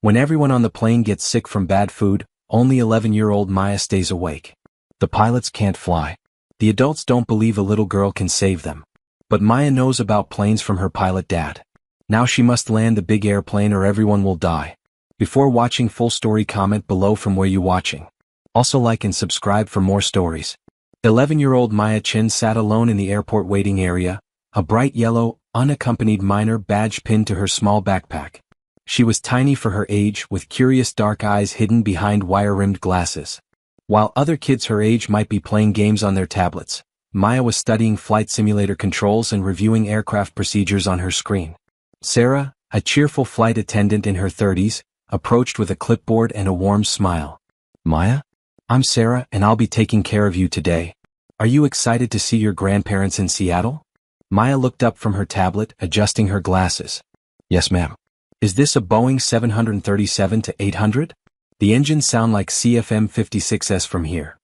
When everyone on the plane gets sick from bad food, only 11-year-old Maya stays awake. The pilots can't fly. The adults don't believe a little girl can save them. But Maya knows about planes from her pilot dad. Now she must land the big airplane or everyone will die. Before watching full story, comment below from where you watching. Also like and subscribe for more stories. 11-year-old Maya Chin sat alone in the airport waiting area, a bright yellow, unaccompanied minor badge pinned to her small backpack. She was tiny for her age, with curious dark eyes hidden behind wire-rimmed glasses. While other kids her age might be playing games on their tablets, Maya was studying flight simulator controls and reviewing aircraft procedures on her screen. Sarah, a cheerful flight attendant in her 30s, approached with a clipboard and a warm smile. "Maya? I'm Sarah and I'll be taking care of you today. Are you excited to see your grandparents in Seattle?" Maya looked up from her tablet, adjusting her glasses. "Yes, ma'am." "Is this a Boeing 737-800? The engines sound like CFM56s from here."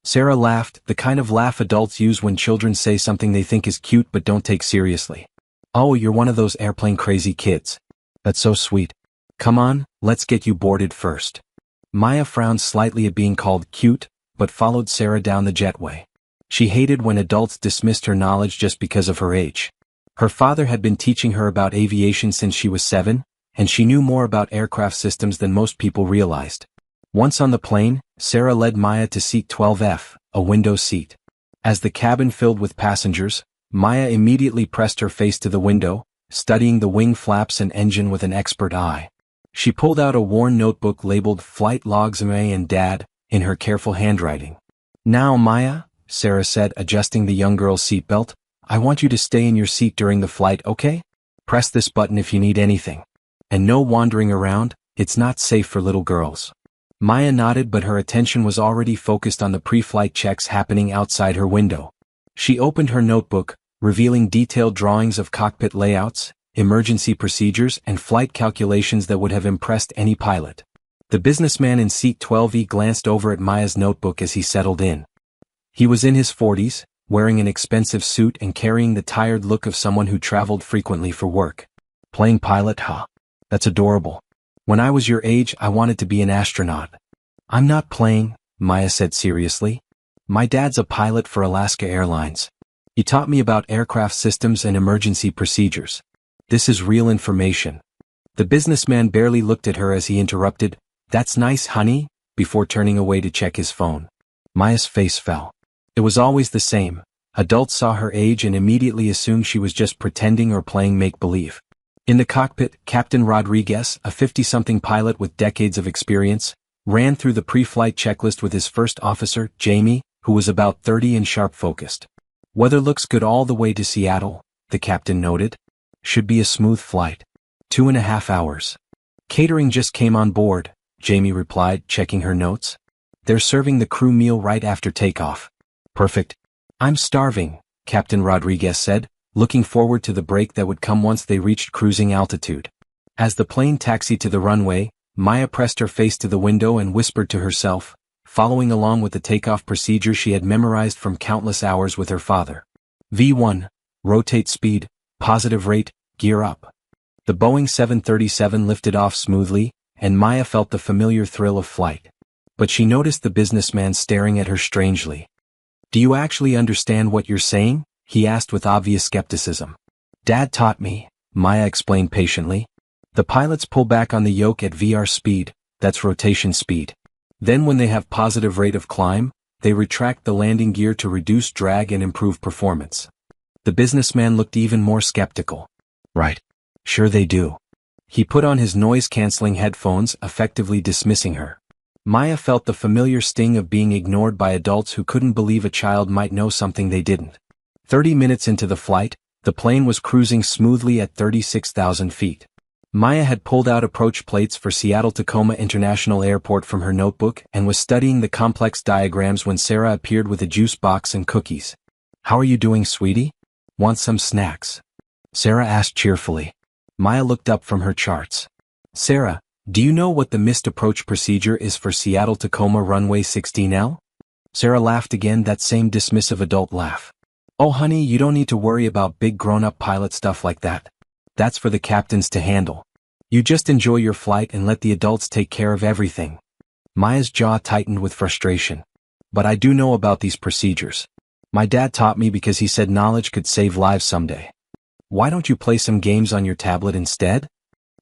Sarah laughed, the kind of laugh adults use when children say something they think is cute but don't take seriously. "Oh, you're one of those airplane crazy kids. That's so sweet. Come on, let's get you boarded first." Maya frowned slightly at being called cute, but followed Sarah down the jetway. She hated when adults dismissed her knowledge just because of her age. Her father had been teaching her about aviation since she was 7, and she knew more about aircraft systems than most people realized. Once on the plane, Sarah led Maya to seat 12F, a window seat. As the cabin filled with passengers, Maya immediately pressed her face to the window, studying the wing flaps and engine with an expert eye. She pulled out a worn notebook labeled Flight Logs Ma and Dad, in her careful handwriting. "Now, Maya," Sarah said, adjusting the young girl's seatbelt, "I want you to stay in your seat during the flight, okay? Press this button if you need anything. And no wandering around, it's not safe for little girls." Maya nodded, but her attention was already focused on the pre-flight checks happening outside her window. She opened her notebook, revealing detailed drawings of cockpit layouts, emergency procedures, and flight calculations that would have impressed any pilot. The businessman in seat 12E glanced over at Maya's notebook as he settled in. He was in his 40s, wearing an expensive suit and carrying the tired look of someone who traveled frequently for work. "Playing pilot, huh? That's adorable. When I was your age, I wanted to be an astronaut." "I'm not playing," Maya said seriously. "My dad's a pilot for Alaska Airlines. He taught me about aircraft systems and emergency procedures. This is real information." The businessman barely looked at her as he interrupted, "That's nice, honey," before turning away to check his phone. Maya's face fell. It was always the same. Adults saw her age and immediately assumed she was just pretending or playing make-believe. In the cockpit, Captain Rodriguez, a 50-something pilot with decades of experience, ran through the pre-flight checklist with his first officer, Jamie, who was about 30 and sharp-focused. "Weather looks good all the way to Seattle," the captain noted. "Should be a smooth flight. 2.5 hours. Catering just came on board," Jamie replied, checking her notes. "They're serving the crew meal right after takeoff." "Perfect. I'm starving," Captain Rodriguez said, looking forward to the break that would come once they reached cruising altitude. As the plane taxied to the runway, Maya pressed her face to the window and whispered to herself, following along with the takeoff procedure she had memorized from countless hours with her father. V1, rotate speed, positive rate, gear up. The Boeing 737 lifted off smoothly, and Maya felt the familiar thrill of flight. But she noticed the businessman staring at her strangely. "Do you actually understand what you're saying?" he asked with obvious skepticism. "Dad taught me," Maya explained patiently. "The pilots pull back on the yoke at VR speed, that's rotation speed. Then when they have positive rate of climb, they retract the landing gear to reduce drag and improve performance." The businessman looked even more skeptical. "Right. Sure they do." He put on his noise-canceling headphones, effectively dismissing her. Maya felt the familiar sting of being ignored by adults who couldn't believe a child might know something they didn't. 30 minutes into the flight, the plane was cruising smoothly at 36,000 feet. Maya had pulled out approach plates for Seattle-Tacoma International Airport from her notebook and was studying the complex diagrams when Sarah appeared with a juice box and cookies. "How are you doing, sweetie? Want some snacks?" Sarah asked cheerfully. Maya looked up from her charts. "Sarah, do you know what the missed approach procedure is for Seattle-Tacoma runway 16L? Sarah laughed again, that same dismissive adult laugh. "Oh honey, you don't need to worry about big grown-up pilot stuff like that. That's for the captains to handle. You just enjoy your flight and let the adults take care of everything. Maya's jaw tightened with frustration. But I do know about these procedures. My dad taught me because he said knowledge could save lives someday. Why don't you play some games on your tablet instead?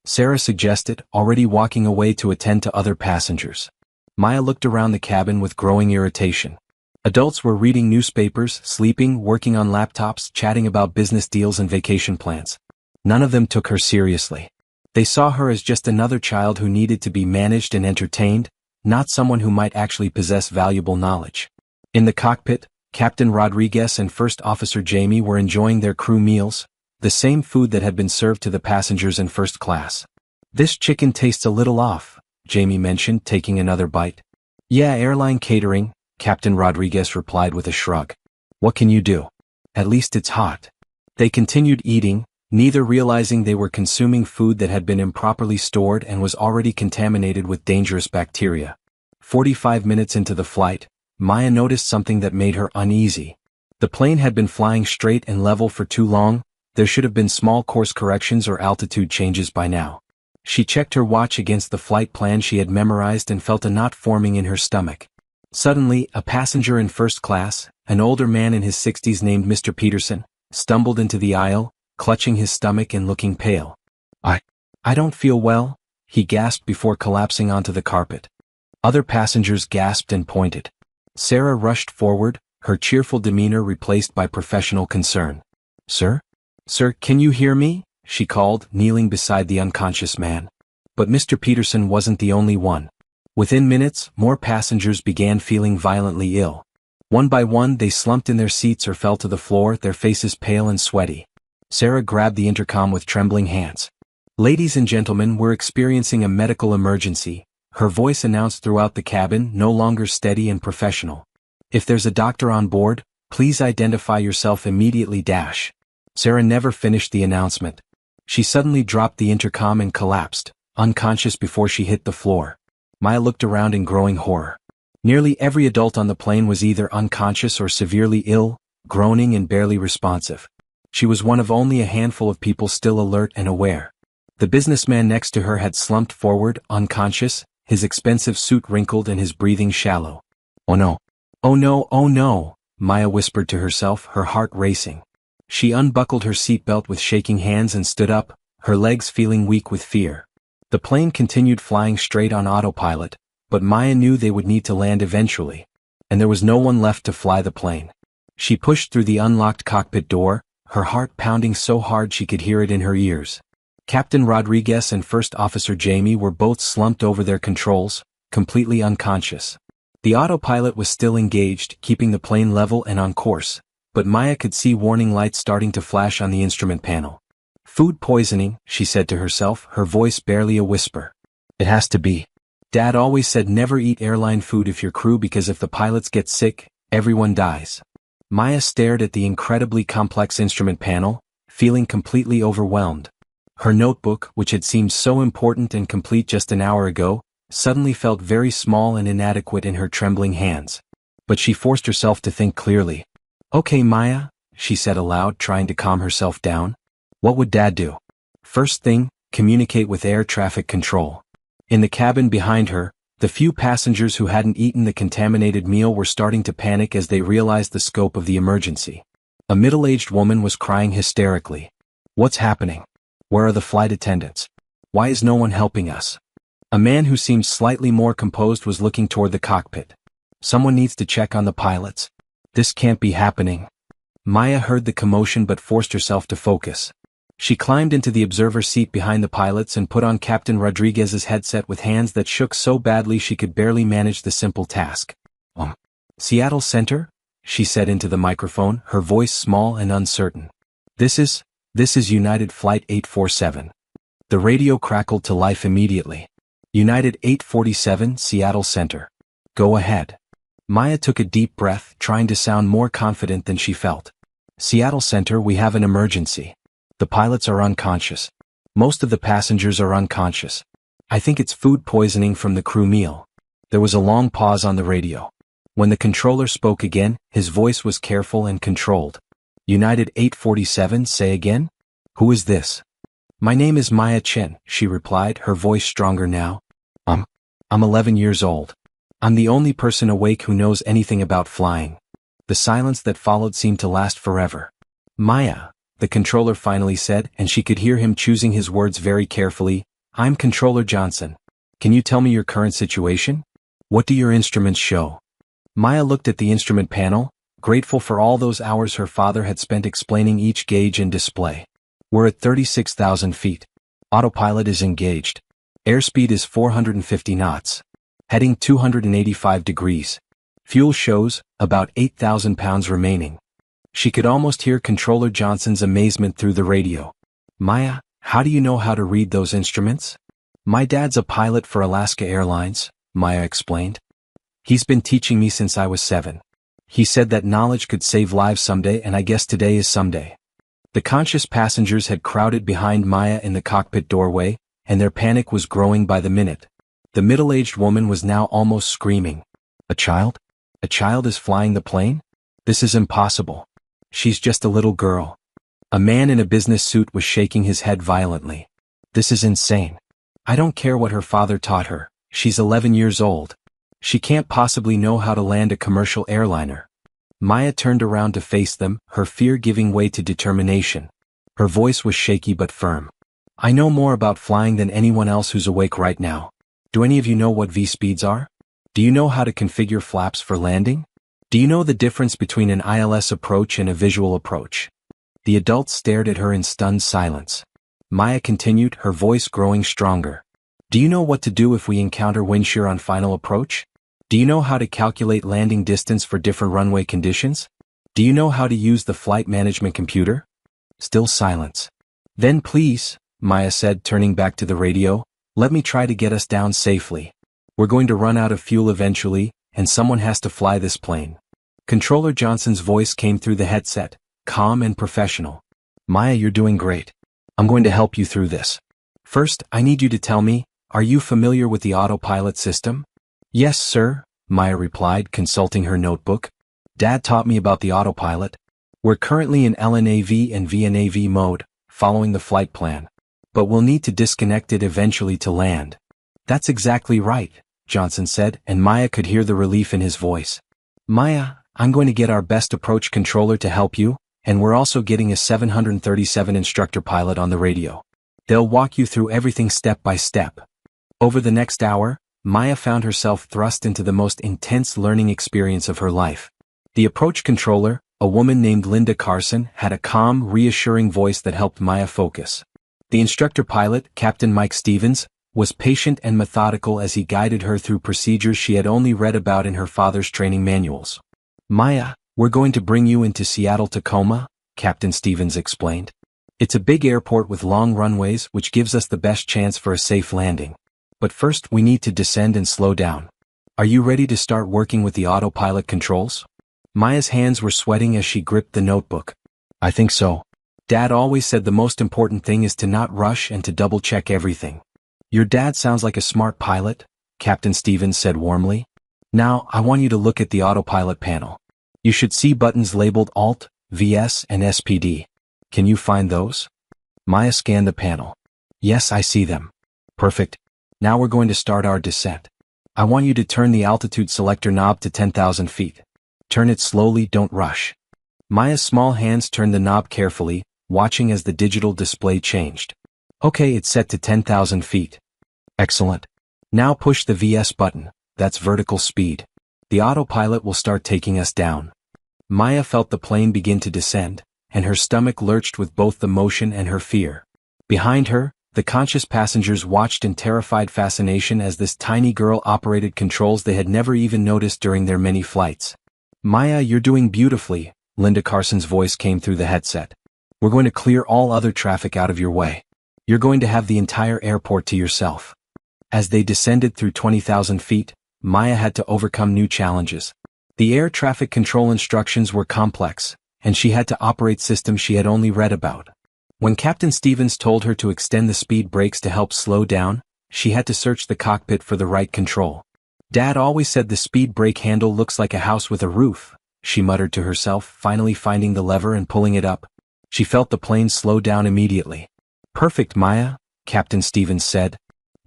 Sarah suggested, already walking away to attend to other passengers. Maya looked around the cabin with growing irritation. Adults were reading newspapers, sleeping, working on laptops, chatting about business deals and vacation plans. None of them took her seriously. They saw her as just another child who needed to be managed and entertained, not someone who might actually possess valuable knowledge. In the cockpit, Captain Rodriguez and First Officer Jamie were enjoying their crew meals, the same food that had been served to the passengers in first class. This chicken tastes a little off, Jamie mentioned, taking another bite. Yeah, airline catering, Captain Rodriguez replied with a shrug. What can you do? At least it's hot. They continued eating, neither realizing they were consuming food that had been improperly stored and was already contaminated with dangerous bacteria. 45 minutes into the flight, Maya noticed something that made her uneasy. The plane had been flying straight and level for too long. There should have been small course corrections or altitude changes by now. She checked her watch against the flight plan she had memorized and felt a knot forming in her stomach. Suddenly, a passenger in first class, an older man in his 60s named Mr. Peterson, stumbled into the aisle, clutching his stomach and looking pale. I don't feel well, he gasped before collapsing onto the carpet. Other passengers gasped and pointed. Sarah rushed forward, her cheerful demeanor replaced by professional concern. Sir? Sir, can you hear me? She called, kneeling beside the unconscious man. But Mr. Peterson wasn't the only one. Within minutes, more passengers began feeling violently ill. One by one, they slumped in their seats or fell to the floor, their faces pale and sweaty. Sarah grabbed the intercom with trembling hands. Ladies and gentlemen, we're experiencing a medical emergency, her voice announced throughout the cabin, no longer steady and professional. If there's a doctor on board, please identify yourself immediately. Sarah never finished the announcement. She suddenly dropped the intercom and collapsed, unconscious before she hit the floor. Maya looked around in growing horror. Nearly every adult on the plane was either unconscious or severely ill, groaning and barely responsive. She was one of only a handful of people still alert and aware. The businessman next to her had slumped forward, unconscious, his expensive suit wrinkled and his breathing shallow. Oh no. Oh no, oh no, Maya whispered to herself, her heart racing. She unbuckled her seatbelt with shaking hands and stood up, her legs feeling weak with fear. The plane continued flying straight on autopilot, but Maya knew they would need to land eventually, and there was no one left to fly the plane. She pushed through the unlocked cockpit door, her heart pounding so hard she could hear it in her ears. Captain Rodriguez and First Officer Jamie were both slumped over their controls, completely unconscious. The autopilot was still engaged, keeping the plane level and on course, but Maya could see warning lights starting to flash on the instrument panel. Food poisoning, she said to herself, her voice barely a whisper. It has to be. Dad always said never eat airline food if you're crew because if the pilots get sick, everyone dies. Maya stared at the incredibly complex instrument panel, feeling completely overwhelmed. Her notebook, which had seemed so important and complete just an hour ago, suddenly felt very small and inadequate in her trembling hands. But she forced herself to think clearly. Okay, Maya, she said aloud, trying to calm herself down. What would Dad do? First thing, communicate with air traffic control. In the cabin behind her, the few passengers who hadn't eaten the contaminated meal were starting to panic as they realized the scope of the emergency. A middle-aged woman was crying hysterically. What's happening? Where are the flight attendants? Why is no one helping us? A man who seemed slightly more composed was looking toward the cockpit. Someone needs to check on the pilots. This can't be happening. Maya heard the commotion but forced herself to focus. She climbed into the observer seat behind the pilots and put on Captain Rodriguez's headset with hands that shook so badly she could barely manage the simple task. Seattle Center? She said into the microphone, her voice small and uncertain. This is United Flight 847. The radio crackled to life immediately. United 847, Seattle Center. Go ahead. Maya took a deep breath, trying to sound more confident than she felt. Seattle Center, we have an emergency. The pilots are unconscious. Most of the passengers are unconscious. I think it's food poisoning from the crew meal. There was a long pause on the radio. When the controller spoke again, his voice was careful and controlled. United 847, say again? Who is this? My name is Maya Chen, she replied, her voice stronger now. I'm 11 years old. I'm the only person awake who knows anything about flying. The silence that followed seemed to last forever. Maya, the controller finally said, and she could hear him choosing his words very carefully. I'm Controller Johnson. Can you tell me your current situation? What do your instruments show? Maya looked at the instrument panel, grateful for all those hours her father had spent explaining each gauge and display. We're at 36,000 feet. Autopilot is engaged. Airspeed is 450 knots. Heading 285 degrees. Fuel shows about 8,000 pounds remaining. She could almost hear Controller Johnson's amazement through the radio. Maya, how do you know how to read those instruments? My dad's a pilot for Alaska Airlines, Maya explained. He's been teaching me since I was 7. He said that knowledge could save lives someday, and I guess today is someday. The conscious passengers had crowded behind Maya in the cockpit doorway, and their panic was growing by the minute. The middle-aged woman was now almost screaming. A child? A child is flying the plane? This is impossible. She's just a little girl. A man in a business suit was shaking his head violently. This is insane. I don't care what her father taught her. She's 11 years old. She can't possibly know how to land a commercial airliner. Maya turned around to face them, her fear giving way to determination. Her voice was shaky but firm. I know more about flying than anyone else who's awake right now. Do any of you know what V-speeds are? Do you know how to configure flaps for landing? Do you know the difference between an ILS approach and a visual approach? The adults stared at her in stunned silence. Maya continued, her voice growing stronger. Do you know what to do if we encounter wind shear on final approach? Do you know how to calculate landing distance for different runway conditions? Do you know how to use the flight management computer? Still silence. Then please, Maya said, turning back to the radio, let me try to get us down safely. We're going to run out of fuel eventually, and someone has to fly this plane. Controller Johnson's voice came through the headset, calm and professional. Maya, you're doing great. I'm going to help you through this. First, I need you to tell me, are you familiar with the autopilot system? Yes, sir, Maya replied, consulting her notebook. Dad taught me about the autopilot. We're currently in LNAV and VNAV mode, following the flight plan. But we'll need to disconnect it eventually to land. That's exactly right, Johnson said, and Maya could hear the relief in his voice. Maya, I'm going to get our best approach controller to help you, and we're also getting a 737 instructor pilot on the radio. They'll walk you through everything step by step. Over the next hour, Maya found herself thrust into the most intense learning experience of her life. The approach controller, a woman named Linda Carson, had a calm, reassuring voice that helped Maya focus. The instructor pilot, Captain Mike Stevens, was patient and methodical as he guided her through procedures she had only read about in her father's training manuals. Maya, we're going to bring you into Seattle-Tacoma, Captain Stevens explained. It's a big airport with long runways, which gives us the best chance for a safe landing. But first we need to descend and slow down. Are you ready to start working with the autopilot controls? Maya's hands were sweating as she gripped the notebook. I think so. Dad always said the most important thing is to not rush and to double-check everything. Your dad sounds like a smart pilot, Captain Stevens said warmly. Now, I want you to look at the autopilot panel. You should see buttons labeled Alt, VS, and SPD. Can you find those? Maya scanned the panel. Yes, I see them. Perfect. Now we're going to start our descent. I want you to turn the altitude selector knob to 10,000 feet. Turn it slowly, don't rush. Maya's small hands turned the knob carefully, watching as the digital display changed. Okay, it's set to 10,000 feet. Excellent. Now push the VS button, that's vertical speed. The autopilot will start taking us down. Maya felt the plane begin to descend, and her stomach lurched with both the motion and her fear. Behind her, the conscious passengers watched in terrified fascination as this tiny girl operated controls they had never even noticed during their many flights. Maya, you're doing beautifully, Linda Carson's voice came through the headset. We're going to clear all other traffic out of your way. You're going to have the entire airport to yourself. As they descended through 20,000 feet, Maya had to overcome new challenges. The air traffic control instructions were complex, and she had to operate systems she had only read about. When Captain Stevens told her to extend the speed brakes to help slow down, she had to search the cockpit for the right control. Dad always said the speed brake handle looks like a house with a roof, she muttered to herself, finally finding the lever and pulling it up. She felt the plane slow down immediately. Perfect, Maya, Captain Stevens said.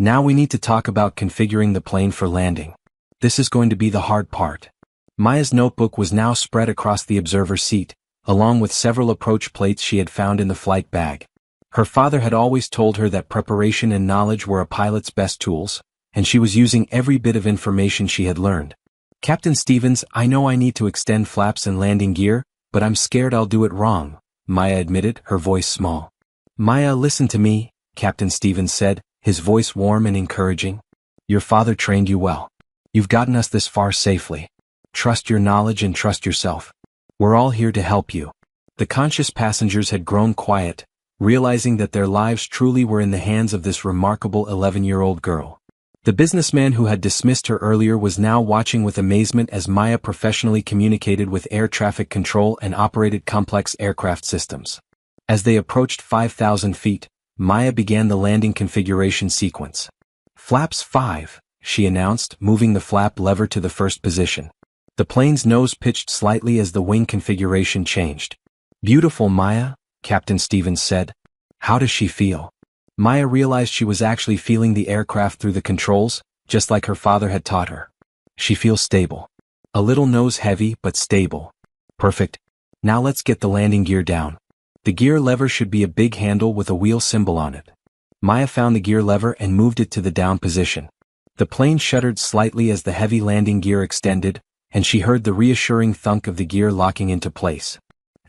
Now we need to talk about configuring the plane for landing. This is going to be the hard part. Maya's notebook was now spread across the observer seat, along with several approach plates she had found in the flight bag. Her father had always told her that preparation and knowledge were a pilot's best tools, and she was using every bit of information she had learned. Captain Stevens, I know I need to extend flaps and landing gear, but I'm scared I'll do it wrong, Maya admitted, her voice small. Maya, listen to me, Captain Stevens said, his voice warm and encouraging. Your father trained you well. You've gotten us this far safely. Trust your knowledge and trust yourself. We're all here to help you. The conscious passengers had grown quiet, realizing that their lives truly were in the hands of this remarkable 11-year-old girl. The businessman who had dismissed her earlier was now watching with amazement as Maya professionally communicated with air traffic control and operated complex aircraft systems. As they approached 5,000 feet, Maya began the landing configuration sequence. Flaps 5, she announced, moving the flap lever to the first position. The plane's nose pitched slightly as the wing configuration changed. Beautiful, Maya, Captain Stevens said. How does she feel? Maya realized she was actually feeling the aircraft through the controls, just like her father had taught her. She feels stable. A little nose heavy, but stable. Perfect. Now let's get the landing gear down. The gear lever should be a big handle with a wheel symbol on it. Maya found the gear lever and moved it to the down position. The plane shuddered slightly as the heavy landing gear extended, and she heard the reassuring thunk of the gear locking into place.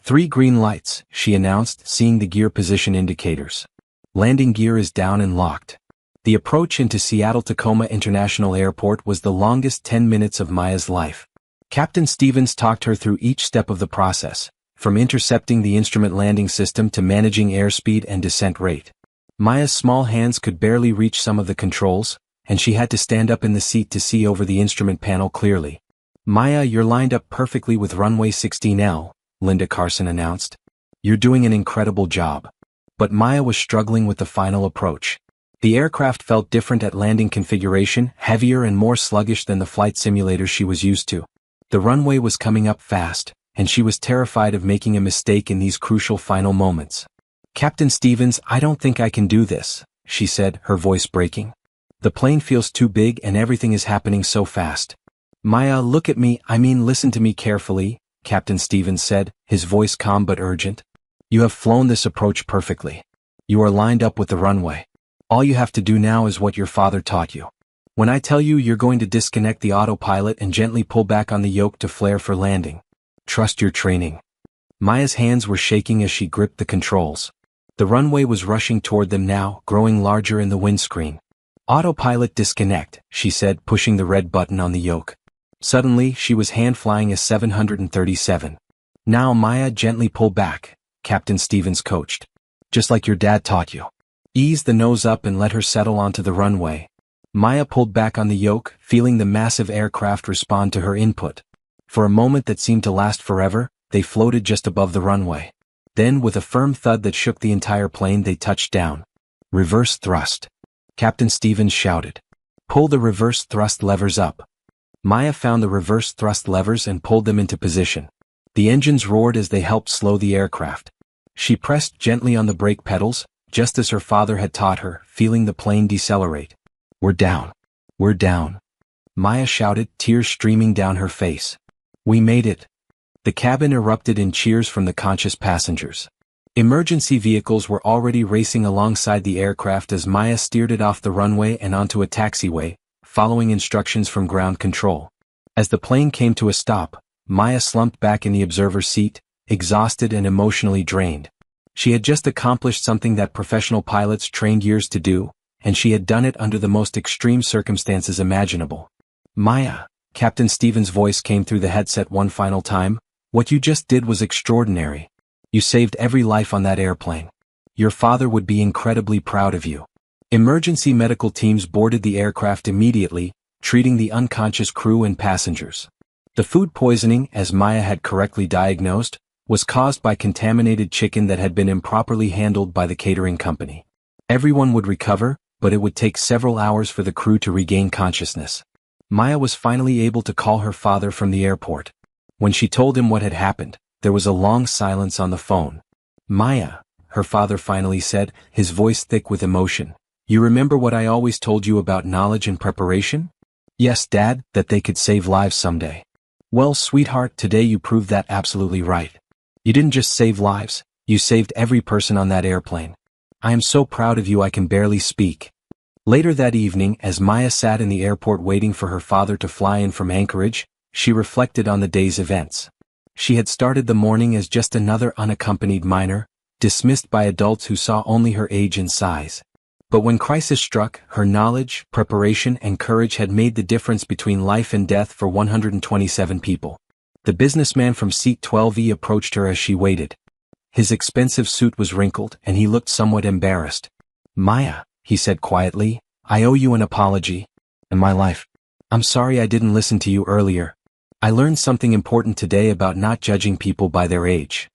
3 green lights, she announced, seeing the gear position indicators. Landing gear is down and locked. The approach into Seattle-Tacoma International Airport was the longest 10 minutes of Maya's life. Captain Stevens talked her through each step of the process, from intercepting the instrument landing system to managing airspeed and descent rate. Maya's small hands could barely reach some of the controls, and she had to stand up in the seat to see over the instrument panel clearly. Maya, you're lined up perfectly with runway 16L, Linda Carson announced. You're doing an incredible job. But Maya was struggling with the final approach. The aircraft felt different at landing configuration, heavier and more sluggish than the flight simulators she was used to. The runway was coming up fast, and she was terrified of making a mistake in these crucial final moments. Captain Stevens, I don't think I can do this, she said, her voice breaking. The plane feels too big and everything is happening so fast. Maya, look at me, listen to me carefully, Captain Stevens said, his voice calm but urgent. You have flown this approach perfectly. You are lined up with the runway. All you have to do now is what your father taught you. When I tell you, you're going to disconnect the autopilot and gently pull back on the yoke to flare for landing. Trust your training. Maya's hands were shaking as she gripped the controls. The runway was rushing toward them now, growing larger in the windscreen. Autopilot disconnect, she said, pushing the red button on the yoke. Suddenly, she was hand-flying a 737. Now Maya, gently pull back, Captain Stevens coached. Just like your dad taught you. Ease the nose up and let her settle onto the runway. Maya pulled back on the yoke, feeling the massive aircraft respond to her input. For a moment that seemed to last forever, they floated just above the runway. Then, with a firm thud that shook the entire plane, they touched down. Reverse thrust. Captain Stevens shouted. Pull the reverse thrust levers up. Maya found the reverse thrust levers and pulled them into position. The engines roared as they helped slow the aircraft. She pressed gently on the brake pedals, just as her father had taught her, feeling the plane decelerate. We're down. We're down. Maya shouted, tears streaming down her face. We made it. The cabin erupted in cheers from the conscious passengers. Emergency vehicles were already racing alongside the aircraft as Maya steered it off the runway and onto a taxiway, following instructions from ground control. As the plane came to a stop, Maya slumped back in the observer's seat, exhausted and emotionally drained. She had just accomplished something that professional pilots trained years to do, and she had done it under the most extreme circumstances imaginable. Maya, Captain Stevens' voice came through the headset one final time, what you just did was extraordinary. You saved every life on that airplane. Your father would be incredibly proud of you. Emergency medical teams boarded the aircraft immediately, treating the unconscious crew and passengers. The food poisoning, as Maya had correctly diagnosed, was caused by contaminated chicken that had been improperly handled by the catering company. Everyone would recover, but it would take several hours for the crew to regain consciousness. Maya was finally able to call her father from the airport. When she told him what had happened, there was a long silence on the phone. Maya, her father finally said, his voice thick with emotion. You remember what I always told you about knowledge and preparation? Yes, Dad, that they could save lives someday. Well, sweetheart, today you proved that absolutely right. You didn't just save lives, you saved every person on that airplane. I am so proud of you I can barely speak. Later that evening, as Maya sat in the airport waiting for her father to fly in from Anchorage, she reflected on the day's events. She had started the morning as just another unaccompanied minor, dismissed by adults who saw only her age and size. But when crisis struck, her knowledge, preparation, and courage had made the difference between life and death for 127 people. The businessman from seat 12E approached her as she waited. His expensive suit was wrinkled, and he looked somewhat embarrassed. Maya, he said quietly, I owe you an apology. In my life. I'm sorry I didn't listen to you earlier. I learned something important today about not judging people by their age.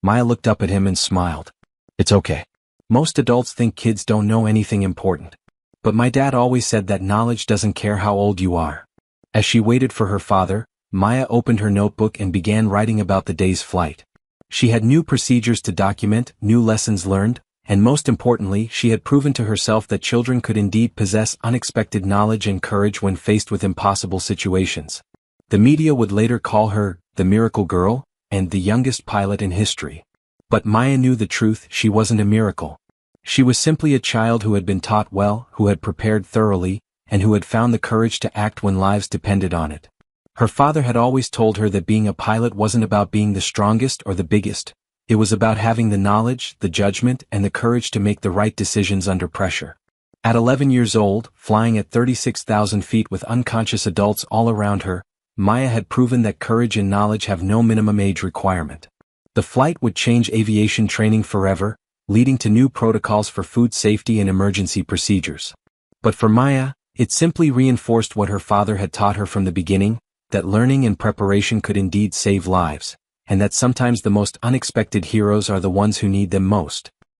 Maya looked up at him and smiled. It's okay. Most adults think kids don't know anything important. But my dad always said that knowledge doesn't care how old you are. As she waited for her father, Maya opened her notebook and began writing about the day's flight. She had new procedures to document, new lessons learned, and most importantly, she had proven to herself that children could indeed possess unexpected knowledge and courage when faced with impossible situations. The media would later call her the miracle girl and the youngest pilot in history. But Maya knew the truth, she wasn't a miracle. She was simply a child who had been taught well, who had prepared thoroughly, and who had found the courage to act when lives depended on it. Her father had always told her that being a pilot wasn't about being the strongest or the biggest. It was about having the knowledge, the judgment, and the courage to make the right decisions under pressure. At 11 years old, flying at 36,000 feet with unconscious adults all around her, Maya had proven that courage and knowledge have no minimum age requirement. The flight would change aviation training forever, leading to new protocols for food safety and emergency procedures. But for Maya, it simply reinforced what her father had taught her from the beginning, that learning and preparation could indeed save lives, and that sometimes the most unexpected heroes are the ones who need them most.